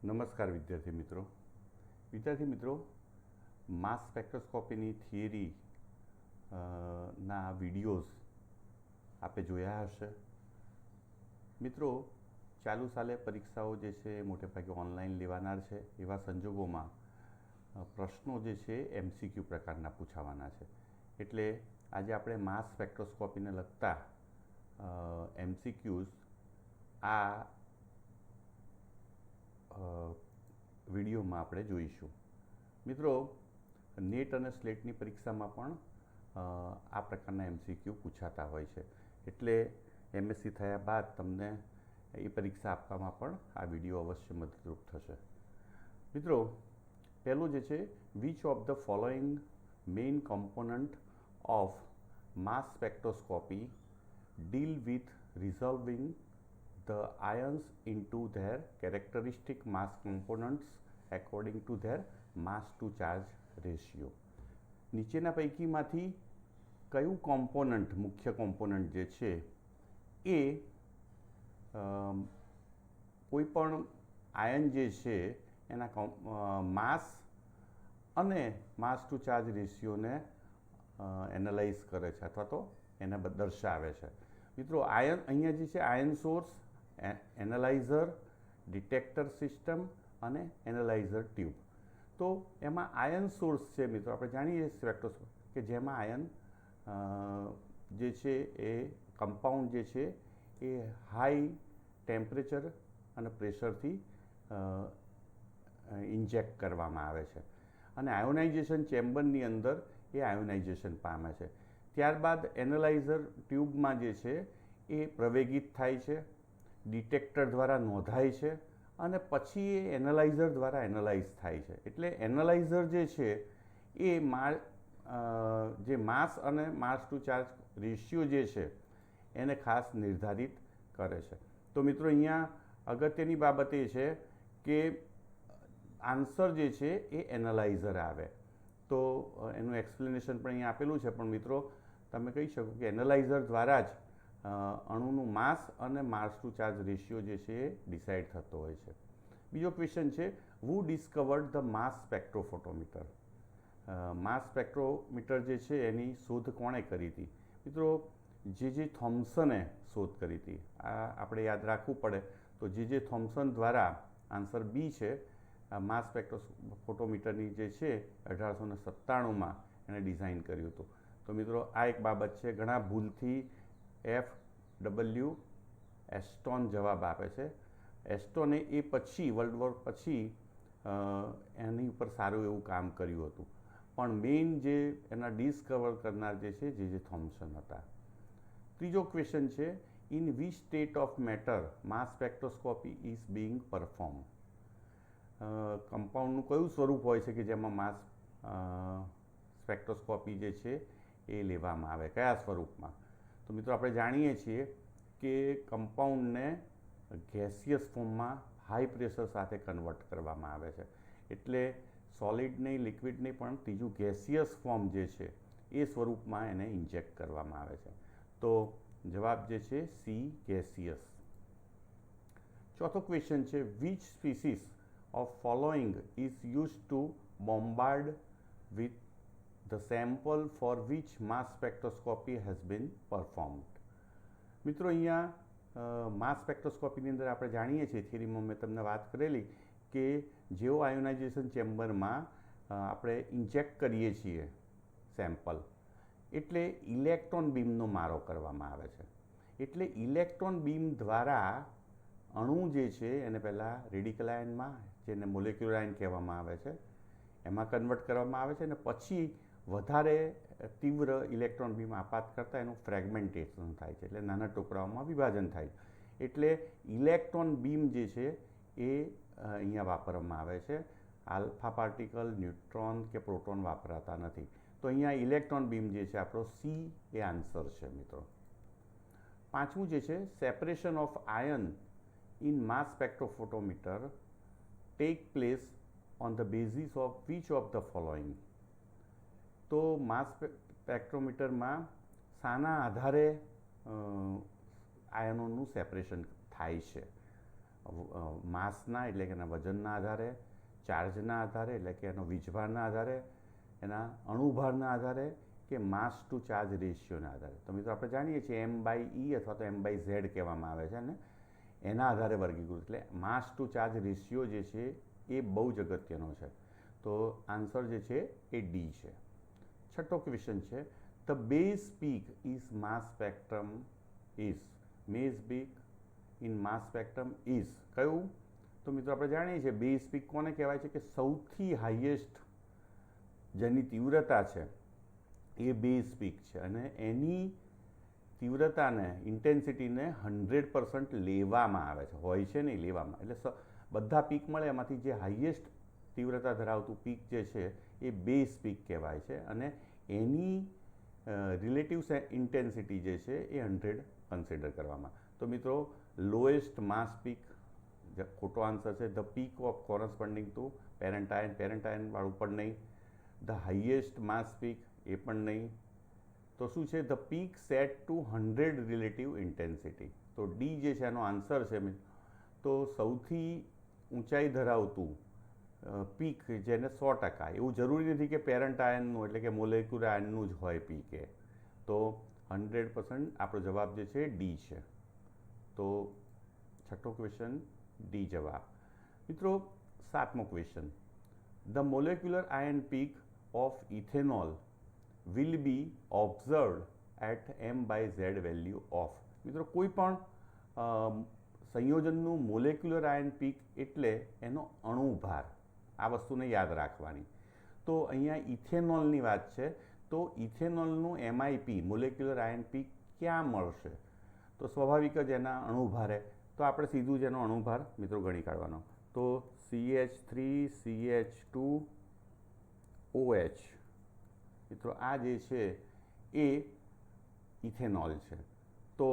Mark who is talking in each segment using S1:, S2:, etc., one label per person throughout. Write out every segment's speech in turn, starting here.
S1: નમસ્કાર વિદ્યાર્થી મિત્રો માસ સ્પેક્ટ્રોસ્કોપીની થિયરી ના વિડીયોઝ આપે જોયા હશે. મિત્રો, ચાલુ સાલે પરીક્ષાઓ જે છે એ મોટે ભાગે ઓનલાઈન લેવાનાર છે. એવા સંજોગોમાં પ્રશ્નો જે છે MCQ પ્રકારના પૂછાવાના છે. એટલે આજે આપણે માસ સ્પેક્ટ્રોસ્કોપીને લગતા MCQs આ વિડીયોમાં આપણે જોઈશું. મિત્રો, નેટ અને સ્લેટની પરીક્ષામાં પણ આ પ્રકારના MCQ પૂછાતા હોય છે. એટલે MSc થયા બાદ તમને એ પરીક્ષા આપવામાં પણ આ વિડીયો અવશ્ય મદદરૂપ થશે. મિત્રો, પહેલું જે છે, which of the following main component of mass spectroscopy deal with resolving the ions into their characteristic mass components according to their mass to charge ratio. નીચેના પૈકીમાંથી કયું કોમ્પોનન્ટ, મુખ્ય કોમ્પોનન્ટ જે છે એ કોઈ પણ આયન જે છે એના માસ અને માસ ટુ ચાર્જ રેશિયોને એનાલાઇઝ કરે છે અથવા તો એને દર્શાવે છે. મિત્રો, અહીંયા જે છે ion source, analyser, detector system અને એનાલાઇઝર ટ્યુબ. તો એમાં આયન સોર્સ છે મિત્રો, આપણે જાણીએ સ્પેક્ટ્રોસ્કોપ કે જેમાં આયન જે છે એ કમ્પાઉન્ડ જે છે એ હાઈ ટેમ્પરેચર અને પ્રેશરથી ઇન્જેક્ટ કરવામાં આવે છે અને આયોનાઇઝેશન ચેમ્બરની અંદર એ આયોનાઇઝેશન પામે છે. ત્યારબાદ એનાલાઇઝર ટ્યુબમાં જે છે એ પ્રવેગિત થાય છે, ડિટેક્ટર દ્વારા નોંધાય છે અને પછી એ એનાલાઇઝર દ્વારા એનાલાઇઝ થાય છે. એટલે એનાલાઇઝર જે છે એ જે માસ અને માસ ટુ ચાર્જ રેશિયો જે છે એને ખાસ નિર્ધારિત કરે છે. તો મિત્રો, અહીંયા અગત્યની બાબત એ છે કે આન્સર જે છે એ એનાલાઇઝર આવે. તો એનું એક્સપ્લેનેશન પણ અહીંયા આપેલું છે, પણ મિત્રો તમે કહી શકો કે એનાલાઇઝર દ્વારા જ અણુનું માસ અને માસ ટુ ચાર્જ રેશિયો જે છે એ ડિસાઇડ થતો હોય છે. બીજો ક્વેશ્ચન છે, who discovered the mass spectrophotometer. Mass spectrometer જે છે એની શોધ કોણે કરી હતી? મિત્રો, જે થોમ્સને શોધ કરી હતી. આ આપણે યાદ રાખવું પડે. તો જે થોમ્સન દ્વારા આન્સર બી છે, માસ સ્પેક્ટ્રોફોટોમીટરની જે છે 1897માં એણે ડિઝાઇન કર્યું હતું. તો મિત્રો, આ એક બાબત છે. ઘણા ભૂલથી FW એસ્ટોન જવાબ આપે છે. એસ્ટોને એ પછી વર્લ્ડ વોર પછી એની ઉપર સારું એવું કામ કર્યું હતું, પણ મેઇન જે એના ડિસ્કવર કરનાર જે છે જે થોમ્સન હતા. ત્રીજો ક્વેશ્ચન છે, in which state of matter mass spectroscopy is being perform. કમ્પાઉન્ડનું કયું સ્વરૂપ હોય છે કે જેમાં માસ સ્પેક્ટ્રોસ્કોપી જે છે એ લેવામાં આવે, કયા સ્વરૂપમાં? તો મિત્રો, આપણે જાણીએ છીએ કે કમ્પાઉન્ડને ગેસિયસ ફોર્મમાં હાઈ પ્રેશર સાથે કન્વર્ટ કરવામાં આવે છે. એટલે સોલિડ નહીં, લિક્વિડ નહીં, પણ ત્રીજું ગેસિયસ ફોર્મ જે છે એ સ્વરૂપમાં એને ઇન્જેક્ટ કરવામાં આવે છે. તો જવાબ જે છે સી, ગેસિયસ. ચોથો ક્વેશ્ચન છે, which species of following is used to bombard with the sample for which mass spectroscopy has been performed. મિત્રો, અહીંયા માસ સ્પેક્ટ્રોસ્કોપીની અંદર આપણે જાણીએ છીએ, થિયરીમાં મેં તમને વાત કરેલી કે જેવો આયોનાઇઝેશન ચેમ્બરમાં આપણે ઇન્જેક્ટ કરીએ છીએ સેમ્પલ, એટલે ઇલેક્ટ્રોન બીમનો મારો કરવામાં આવે છે. એટલે ઇલેક્ટ્રોન બીમ દ્વારા અણુ જે છે એને પહેલાં રેડિકલ આયનમાં, જેને મોલેક્યુલર આયન કહેવામાં આવે છે, એમાં કન્વર્ટ કરવામાં આવે છે અને પછી વધારે તીવ્ર ઇલેક્ટ્રોન બીમ આપાત કરતાં એનું ફ્રેગમેન્ટેશન થાય છે, એટલે નાના ટુકડાઓમાં વિભાજન થાય. એટલે ઇલેક્ટ્રોન બીમ જે છે એ અહીંયા વાપરવામાં આવે છે. આલ્ફા પાર્ટિકલ, ન્યુટ્રોન કે પ્રોટોન વાપરાતા નથી. તો અહીંયા ઇલેક્ટ્રોન બીમ જે છે આપણો સી એ આન્સર છે મિત્રો. પાંચમું જે છે, separation of ion in mass spectrophotometer take place on the basis of which of the following. તો માસ સ્પેક્ટ્રોમીટરમાં શાના આધારે આયનોનું સેપરેશન થાય છે? માસના એટલે કે એના વજનના આધારે, ચાર્જના આધારે એટલે કે એનો વીજભારના આધારે, એના અણુભારના આધારે કે માસ ટુ ચાર્જ રેશિયોના આધારે. તો મિત્રો આપણે જાણીએ છીએ M/E અથવા તો M/Z કહેવામાં આવે છે ને એના આધારે વર્ગીકૃત. એટલે માસ ટુ ચાર્જ રેશિયો જે છે એ બહુ જ અગત્યનો છે. તો આન્સર જે છે એ ડી છે. છઠ્ઠો ક્વેશ્ચન છે, the base peak is mass spectrum is. Base peak in mass spectrum is કયું? તો મિત્રો આપણે જાણીએ છીએ બેઝ પીક કોને કહેવાય છે કે સૌથી હાઈએસ્ટ જેની તીવ્રતા છે એ બેઝ પીક છે અને એની તીવ્રતાને ઇન્ટેન્સિટીને 100% લેવામાં આવે છે, હોય છે નહીં લેવામાં. એટલે બધા પીક મળે એમાંથી જે હાઈએસ્ટ તીવ્રતા ધરાવતું પીક જે છે એ બેઝ પીક કહેવાય છે અને એની રિલેટિવ ઇન્ટેન્સિટી જે છે એ 100 કન્સિડર કરવામાં. તો મિત્રો લોએસ્ટ માસ પીક ખોટો આન્સર છે. The peak of corresponding to parent ion વાળું પણ નહીં. ધ હાઈએસ્ટ માસ પીક એ પણ નહીં. તો શું છે? The peak set to 100 relative intensity. તો ડી જે છે એનો આન્સર છે. તો સૌથી ઊંચાઈ ધરાવતું પીક જેને 100%, એવું જરૂરી નથી કે પેરેન્ટ આયનનું એટલે કે મોલેક્યુલર આયનનું જ હોય પીક એ. તો 100% આપણો જવાબ જે છે ડી છે. તો છઠ્ઠો ક્વેશ્ચન ડી જવાબ. મિત્રો સાતમો question, the molecular ion peak of ethanol will be observed at M/Z value of. મિત્રો કોઈ પણ સંયોજનનું મોલેક્યુલર આયન પીક એટલે એનો અણુભાર. આ વસ્તુને યાદ રાખવાની. તો અહીંયા ઇથેનોલની વાત છે. તો ઇથેનોલનું MIP મોલેક્યુલર આયન પીક ક્યાં મળશે? તો સ્વાભાવિક જ એના અણુભારે. તો આપણે સીધું જ એનો અણુભાર મિત્રો ગણી કાઢવાનો. તો CH3CH2OH. મિત્રો આ જે છે એ ઇથેનોલ છે. તો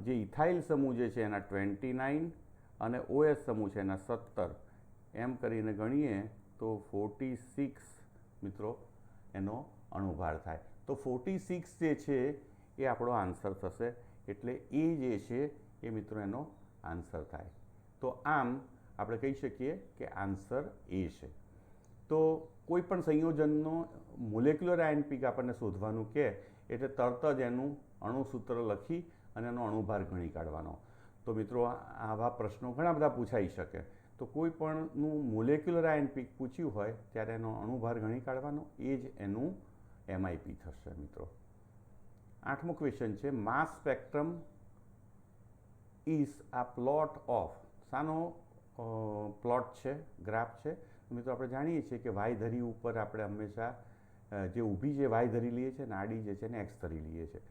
S1: જે ઇથાઇલ સમૂહ જે છે એના 29 અને OH સમૂહ છે એના 17, એમ કરીને ગણીએ તો 46 મિત્રો એનો અણુભાર થાય. તો 46 જે છે એ આપણો આન્સર થશે. એટલે એ જે છે એ મિત્રો એનો આન્સર થાય. તો આમ આપણે કહી શકીએ કે આન્સર એ છે. તો કોઈ પણ સંયોજનનો મોલેક્યુલર આયન પીક આપણને શોધવાનું કહે એટલે તરત જ એનું અણુસૂત્ર લખી અને એનો અણુભાર ગણી કાઢવાનો. તો મિત્રો આવા પ્રશ્નો ઘણા બધા પૂછાઈ શકે. તો કોઈ પણનું મોલેક્યુલર આયન પીક પૂછ્યું હોય ત્યારે એનો અણુભાર ગણી કાઢવાનો, એ જ એનું MIP થશે મિત્રો. આઠમો ક્વેશ્ચન છે, માસ સ્પેક્ટ્રમ ઇઝ આ પ્લોટ ઓફ. શાનો પ્લોટ છે? ગ્રાફ છે. મિત્રો આપણે જાણીએ છીએ કે વાય ધરી ઉપર આપણે હંમેશા જે ઊભી જે વાય ધરી લઈએ છીએ ને આડી જે છે ને એક્સ ધરી લઈએ છીએ.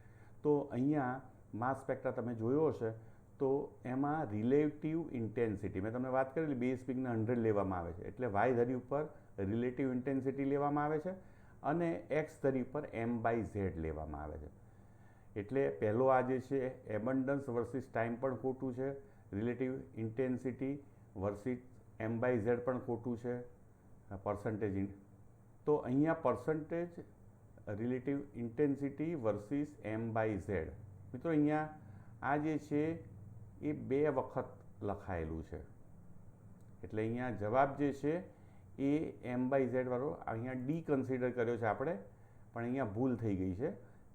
S1: તો અહીંયા માસ સ્પેક્ટ્રા તમે જોયો હશે તો એમાં રિલેટિવ ઇન્ટેન્સિટી મેં તમને વાત કરેલી, બેઝ પીકને 100 લેવામાં આવે છે એટલે વાય ધરી ઉપર રિલેટિવ ઇન્ટેન્સિટી લેવામાં આવે છે અને એક્સ ધરી ઉપર M/Z લેવામાં આવે છે. એટલે પહેલો આ જે છે એબન્ડન્સ વર્સિસ ટાઈમ પણ ખોટું છે, રિલેટિવ ઇન્ટેન્સિટી વર્સિસ M/Z પણ ખોટું છે, પર્સન્ટેજ. તો અહીંયા percentage relative intensity versus M/Z. મિત્રો અહીંયા આ જે છે એ 2 વખત લખાયેલું છે. એટલે અહીંયા જવાબ જે છે એ M/Z વાળો અહીંયા ડી કન્સિડર કર્યો છે આપણે, પણ અહીંયા ભૂલ થઈ ગઈ છે.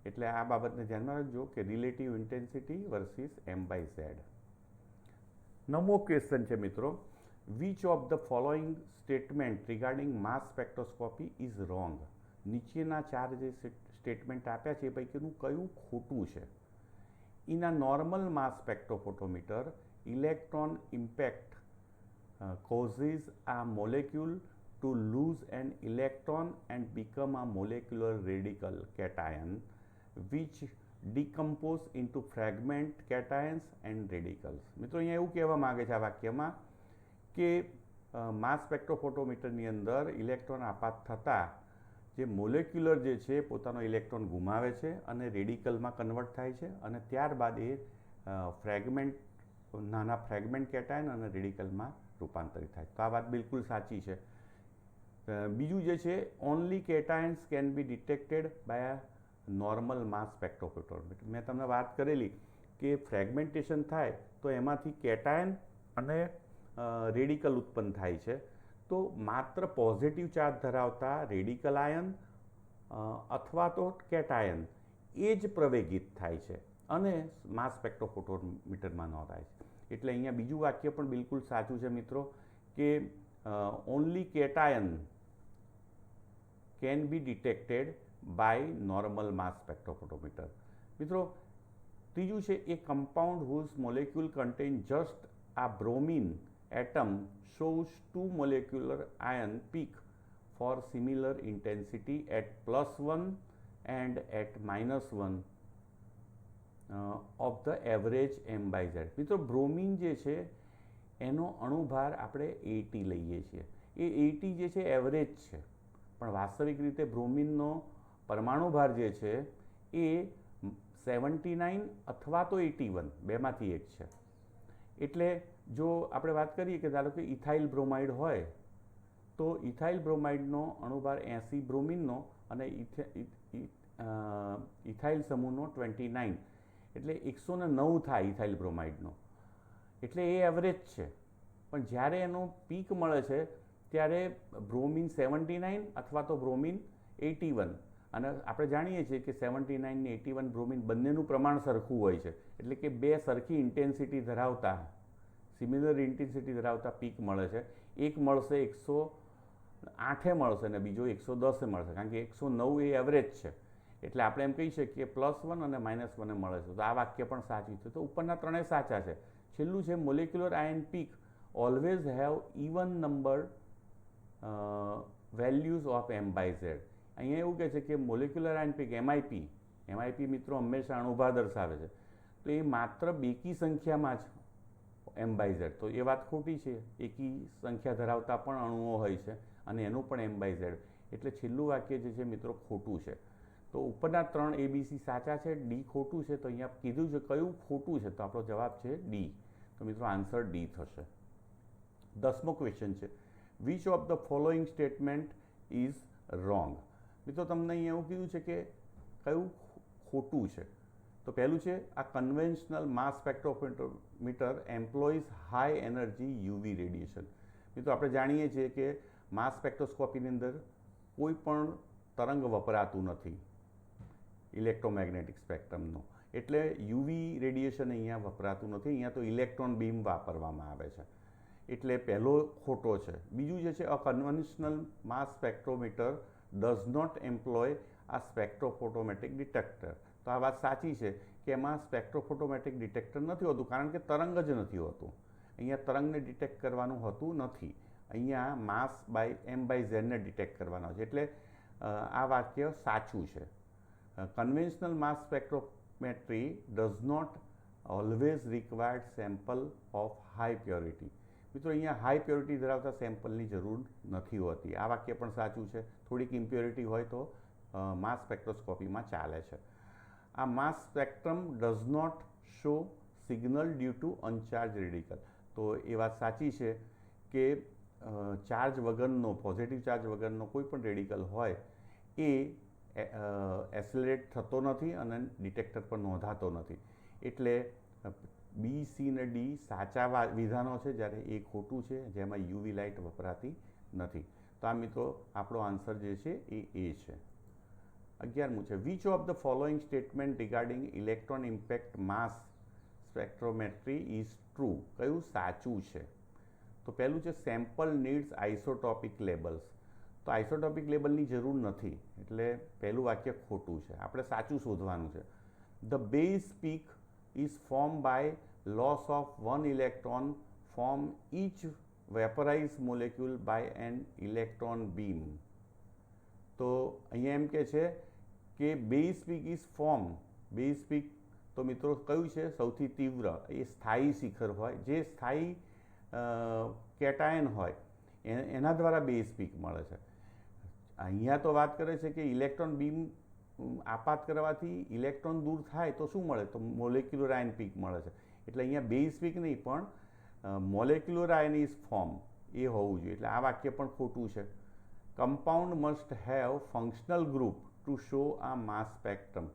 S1: એટલે આ બાબતને ધ્યાનમાં રાખજો કે રિલેટિવ ઇન્ટેન્સિટી વર્સિસ M/Z. નવમો ક્વેશ્ચન છે મિત્રો, which of the following statement regarding mass spectroscopy is wrong. નીચેના 4 જે સ્ટેટમેન્ટ આપ્યા છે એ પૈકીનું કયું ખોટું છે? In a normal mass spectrophotometer electron impact causes a molecule to lose an electron and become a molecular radical cation which decompose into fragment cations and radicals. મિત્રો અહીંયા એવું કહેવા માગે છે આ વાક્યમાં કે માસ સ્પેક્ટ્રોફોટોમીટરની અંદર ઇલેક્ટ્રોન આપાત થતાં જે મોલેક્યુલર જે છે પોતાનો ઇલેક્ટ્રોન ગુમાવે છે અને રેડિકલમાં કન્વર્ટ થાય છે અને ત્યારબાદ એ ફ્રેગમેન્ટ નાના ફ્રેગમેન્ટ કેટાયન અને રેડિકલમાં રૂપાંતરિત થાય. તો આ વાત બિલકુલ સાચી છે. બીજું જે છે only cations can be detected by a normal mass spectrophotometer. મેં તમને વાત કરેલી કે ફ્રેગમેન્ટેશન થાય તો એમાંથી કેટાયન અને રેડિકલ ઉત્પન્ન થાય છે. તો માત્ર પોઝિટિવ ચાર્જ ધરાવતા રેડિકલ આયન અથવા તો કેટાયન એ જ પ્રવેગિત થાય છે અને માસ સ્પેક્ટ્રોફોટોમીટરમાં નોંધાય છે. એટલે અહીંયા બીજું વાક્ય પણ બિલકુલ સાચું છે મિત્રો, કે only cation can be detected by normal mass spectrophotometer. મિત્રો ત્રીજું છે a compound whose molecule contain just a bromine atom shows two molecular ion peak for similar intensity at +1 and at -1 of the average m/z. મિત્રો bromine જે છે એનો અણુભાર આપણે 80 લઈએ છીએ. એ 80 જે છે એવરેજ છે, પણ વાસ્તવિક રીતે બ્રોમિનનો પરમાણુભાર જે છે એ 79 અથવા તો 81 બેમાંથી એક છે. એટલે જો આપણે વાત કરીએ કે ધારો કે ઇથાઇલ બ્રોમાઇડ હોય તો ઇથાઇલ બ્રોમાઇડનો અણુભાર 80 બ્રોમિનનો અને ઇથાઇલ સમૂહનો 29, એટલે 109 થાય ઇથાઇલ બ્રોમાઇડનો. એટલે એ એવરેજ છે, પણ જ્યારે એનો પીક મળે છે ત્યારે બ્રોમિન 79 અથવા તો બ્રોમિન 81, અને આપણે જાણીએ છીએ કે 79 ને 81 બ્રોમિન બંનેનું પ્રમાણ સરખું હોય છે. એટલે કે બે સરખી ઇન્ટેન્સિટી ધરાવતા સિમિલર ઇન્ટેન્સિટી ધરાવતા પીક મળે છે. એક મળશે 108 મળશે અને બીજો 110 મળશે, કારણ કે 109 એ એવરેજ છે. એટલે આપણે એમ કહી શકીએ +1 અને -1 મળે છે. તો આ વાક્ય પણ સાચું છે. તો ઉપરના ત્રણેય સાચા છે. છેલ્લું છે molecular ion peak always have even number values of m/z. અહીંયા એવું કહે છે કે મોલેક્યુલર આયન પીક MIP મિત્રો હંમેશા અણુભાર દર્શાવે છે, તો એ માત્ર બેકી સંખ્યામાં જ m/z. તો એ વાત ખોટી છે. એકી સંખ્યા ધરાવતા પણ અણુઓ હોય છે અને એનું પણ m/z. એટલે છેલ્લું વાક્ય જે છે મિત્રો ખોટું છે. તો ઉપરના 3 ABC સાચા છે, D ખોટું છે. તો અહીંયા કીધું છે કયું ખોટું છે, તો આપણો જવાબ છે D. તો મિત્રો આન્સર D થશે. 10મો ક્વેશ્ચન છે, which of the following statement is wrong. મિત્રો તમને અહીંયા એવું કીધું છે કે કયું ખોટું છે. તો પહેલું છે a conventional mass spectrometer employs high energy UV radiation. મિત્રો આપણે જાણીએ છીએ કે માસ સ્પેક્ટ્રોસ્કોપીની અંદર કોઈ પણ તરંગ વપરાતું નથી ઇલેક્ટ્રોમેગ્નેટિક સ્પેક્ટ્રમનું, એટલે યુવી રેડિયેશન અહીંયા વપરાતું નથી. અહીંયા તો ઇલેક્ટ્રોન બીમ વાપરવામાં આવે છે, એટલે પહેલો ખોટો છે. બીજું જે છે a conventional mass spectrometer does not employ a spectrophotometric detector. તો આ વાત સાચી છે કે એમાં સ્પેક્ટ્રોફોટોમેટ્રિક ડિટેક્ટર નથી હોતું, કારણ કે તરંગ જ નથી હોતું. અહીંયા તરંગને ડિટેક્ટ કરવાનું હોતું નથી. અહીંયા માસ m/z ને ડિટેક્ટ કરવાનો છે. એટલે આ વાક્ય સાચું છે. Conventional mass spectrometry does not always required sample of high purity. મિત્રો અહીંયા હાઈ પ્યોરિટી ધરાવતા સેમ્પલની જરૂર નથી હોતી. આ વાક્ય પણ સાચું છે. થોડીક ઇમ્પ્યોરિટી હોય તો માસ સ્પેક્ટ્રોસ્કોપીમાં ચાલે છે. આ mass spectrum does not show signal due to uncharge radical. તો એ વાત સાચી છે કે ચાર્જ વગરનો, પોઝિટિવ ચાર્જ વગરનો કોઈ પણ રેડિકલ હોય એ એસેલરેટ થતો નથી અને ડિટેક્ટર પર નોંધાતો નથી. એટલે B, C અને D સાચા વિધાનો છે, જ્યારે એ ખોટું છે, જેમાં યુવી લાઇટ વપરાતી નથી. તો આ મિત્રો આપણો આન્સર જે છે એ છે. 11મું છે, which of the following statement regarding electron impact mass spectrometry is true. કયું સાચું છે? તો પહેલું છે સેમ્પલ નીડ્સ આઇસોટોપિક લેબલ્સ. તો આઇસોટોપિક લેબલની જરૂર નથી, એટલે પહેલું વાક્ય ખોટું છે. આપણે સાચું શોધવાનું છે. The base peak is form by loss of 1 electron form each vaporize molecule by an electron beam. તો અહીંયા એમ કે છે કે base peak is form. Base peak તો મિત્રો કયું છે? સૌથી તીવ્ર એ સ્થાયી શિખર હોય, જે સ્થાયી કેટાયન હોય એના દ્વારા બેઝ પીક મળે છે. અહીંયા તો વાત કરે છે કે ઇલેક્ટ્રોન બીમ આપાત કરવાથી ઇલેક્ટ્રોન દૂર થાય તો શું મળે? તો મોલેક્યુલર આયન પીક મળે છે. એટલે અહીંયા બેઝ પીક નહીં, પણ મોલેક્યુલર આયન ઇઝ ફોર્મ એ હોવું જોઈએ. એટલે આ વાક્ય પણ ખોટું છે. Compound must have functional group to show આ માસ સ્પેક્ટ્રમ.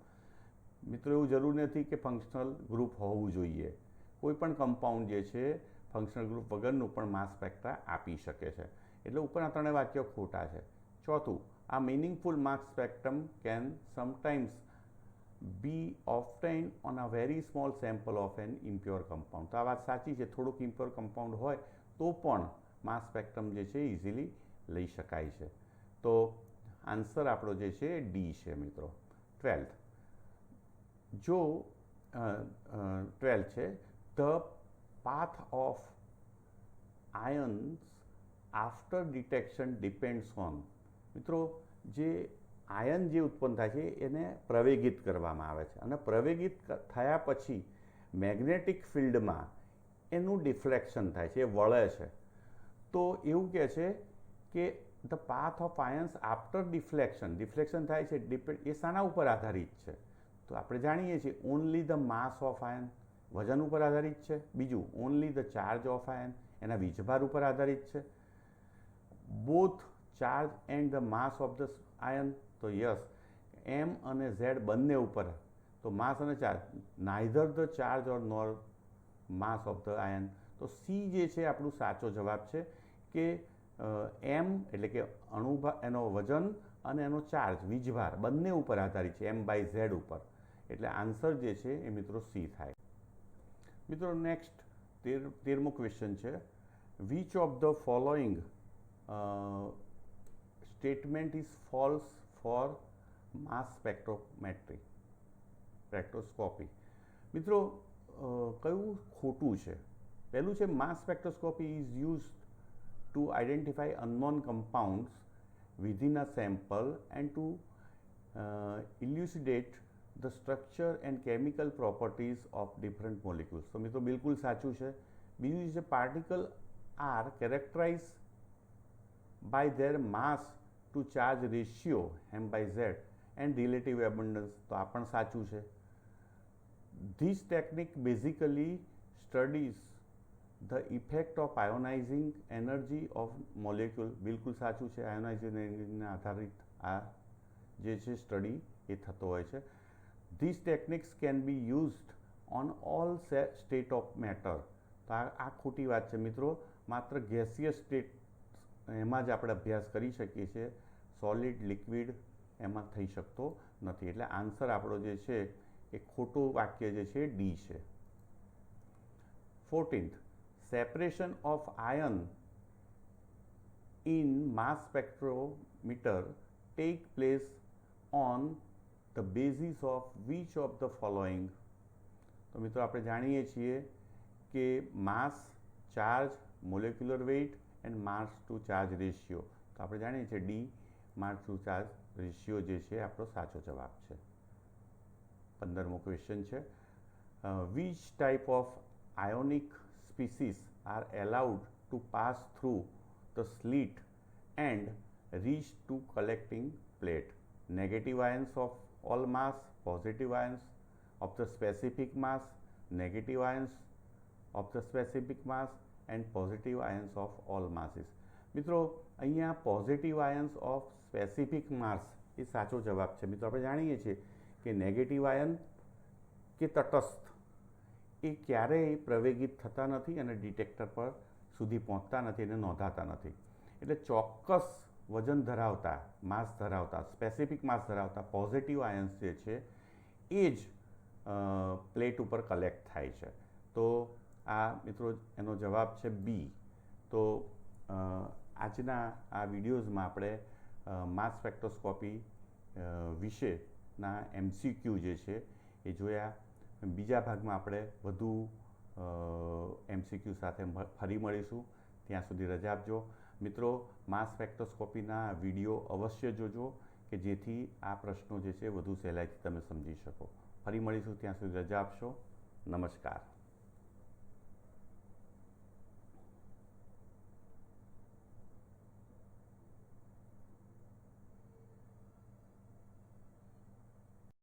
S1: મિત્રો એવું જરૂર નથી કે ફંક્શનલ ગ્રુપ હોવું જોઈએ. કોઈ પણ કમ્પાઉન્ડ જે છે ફંક્શનલ ગ્રુપ વગરનું પણ માસ સ્પેક્ટ્રા આપી શકે છે. એટલે ઉપરના ત્રણેય વાક્યો ખોટા છે. ચોથું, a meaningful mass spectrum can sometimes be obtained on a very small sample of an impure compound. તો આ વાત સાચી છે, થોડુંક ઇમ્પ્યોર કમ્પાઉન્ડ હોય તો પણ માસ સ્પેક્ટ્રમ જે છે ઇઝીલી લઈ શકાય છે. તો આન્સર આપણો જે છે એ ડી છે મિત્રો. 12th, જો 12 છે, the path of ions after detection depends on. મિત્રો, જે આયન જે ઉત્પન્ન થાય છે એને પ્રવેગિત કરવામાં આવે છે, અને પ્રવેગિત થયા પછી મેગ્નેટિક ફિલ્ડમાં એનું ડિફ્લેક્શન થાય છે, એ વળે છે. તો એવું કહે છે કે the path of ions after deflection થાય છે, એ શાના ઉપર આધારિત છે? તો આપણે જાણીએ છીએ only the mass of ion, વજન ઉપર આધારિત છે. બીજું, only the charge of ion, એના વીજભાર ઉપર આધારિત છે. Both charge and the mass of the ion, તો યસ, એમ અને ઝેડ બંને ઉપર. તો માસ અને charge, neither the charge or nor mass of the ion. તો સી જે છે આપણું સાચો જવાબ છે કે એમ એટલે કે એનો વજન અને એનો ચાર્જ વીજભાર બંને ઉપર આધારિત છે, એમ બાય ઝેડ ઉપર. એટલે આન્સર જે છે એ મિત્રો સી થાય. મિત્રો નેક્સ્ટ 13મો ક્વેશ્ચન છે, which of the following statement is false for mass spectroscopy. મિત્રો કયું ખોટું છે? પહેલું છે, mass spectroscopy is use to identify unknown compounds within a sample and to elucidate the structure and chemical properties of different molecules. તો મિત્રો બિલકુલ સાચું છે. બીજું છે, particle are characterise by their mass to charge ratio m by z and relative abundance. તો આ પણ સાચું છે. This technique basically studies the effect of ionizing energy of molecule. બિલકુલ સાચું છે. આયોનાઇઝિંગ એનર્જીને આધારિત આ જે છે સ્ટડી એ થતો હોય છે. These techniques can be used on all state of matter. તો આ ખોટી વાત છે મિત્રો. માત્ર ગેસિયસ સ્ટેટ એમાં જ આપણે અભ્યાસ કરી શકીએ છીએ, સોલિડ લિક્વિડ એમાં થઈ શકતો નથી. એટલે આન્સર આપણો જે છે એ ખોટું વાક્ય જે છે ડી છે. 14th, separation of ion in mass spectrometer take place on the basis of which of the following? તો મિત્રો આપણે જાણીએ છીએ કે mass, charge, molecular weight and mass to charge ratio. તો આપણે જાણીએ છીએ D, mass to charge ratio જે છે આપણો સાચો જવાબ છે. 15મો ક્વેશ્ચન છે, which type of ionic species are allowed to pass through the slit and reach to collecting plate? Negative ions of all mass, positive ions of the specific mass, negative ions of the specific mass and positive ions of all masses. મિત્રો અહીંયા positive ions of specific માસ એ સાચો જવાબ છે. મિત્રો આપણે જાણીએ છીએ કે નેગેટિવ આયન કે તટસ્થ એ ક્યારેય પ્રવેગિત થતા નથી અને ડિટેક્ટર પર સુધી પહોંચતા નથી અને નોંધાતા નથી. એટલે ચોક્કસ વજન ધરાવતા, માસ ધરાવતા, સ્પેસિફિક માસ ધરાવતા પોઝિટિવ આયન્સ જે છે એ જ પ્લેટ ઉપર કલેક્ટ થાય છે. તો આ મિત્રો એનો જવાબ છે બી. તો આજના આ વિડીયોઝમાં આપણે માસ સ્પેક્ટ્રોસ્કોપી વિશેના MCQ જે છે એ જોયા. બીજા ભાગમાં આપણે વધુ MCQ સાથે ફરી મળીશું. ત્યાં સુધી રજા આપજો. મિત્રો માસ સ્પેક્ટ્રોસ્કોપીના વિડીયો અવશ્ય જોજો કે જેથી આ પ્રશ્નો જે છે વધુ સહેલાઈથી તમે સમજી શકો. ફરી મળીશું, ત્યાં સુધી રજા આપશો. નમસ્કાર.